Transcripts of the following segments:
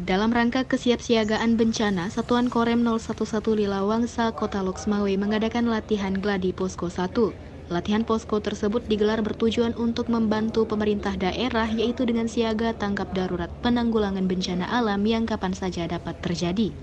Dalam rangka kesiapsiagaan bencana, Satuan Korem 011 Lilawangsa Kota Loksmawe mengadakan latihan Gladi Posko 1. Latihan posko tersebut digelar bertujuan untuk membantu pemerintah daerah, yaitu dengan siaga tanggap darurat penanggulangan bencana alam yang kapan saja dapat terjadi.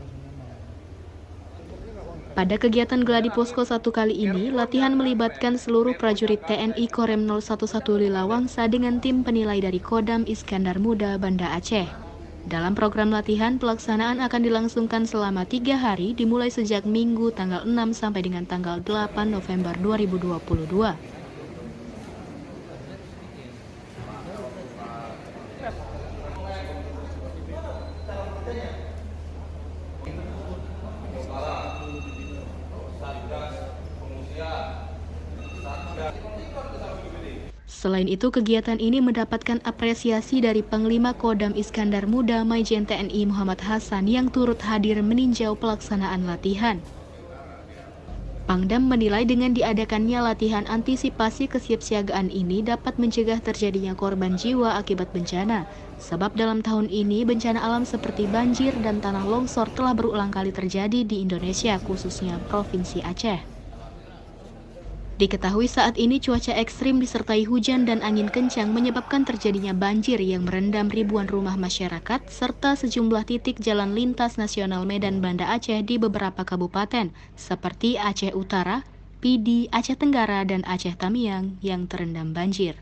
Pada kegiatan Gladi Posko 1 kali ini, latihan melibatkan seluruh prajurit TNI Korem 011 Lilawangsa dengan tim penilai dari Kodam Iskandar Muda Banda Aceh. Dalam program latihan, pelaksanaan akan dilangsungkan selama 3 hari dimulai sejak Minggu tanggal 6 sampai dengan tanggal 8 November 2022. Selain itu, kegiatan ini mendapatkan apresiasi dari Panglima Kodam Iskandar Muda Maijen TNI Muhammad Hasan yang turut hadir meninjau pelaksanaan latihan. Pangdam menilai dengan diadakannya latihan antisipasi kesiapsiagaan ini dapat mencegah terjadinya korban jiwa akibat bencana, sebab dalam tahun ini bencana alam seperti banjir dan tanah longsor telah berulang kali terjadi di Indonesia, khususnya Provinsi Aceh. Diketahui saat ini cuaca ekstrim disertai hujan dan angin kencang menyebabkan terjadinya banjir yang merendam ribuan rumah masyarakat serta sejumlah titik jalan lintas nasional Medan Banda Aceh di beberapa kabupaten seperti Aceh Utara, Pidi, Aceh Tenggara, dan Aceh Tamiang yang terendam banjir.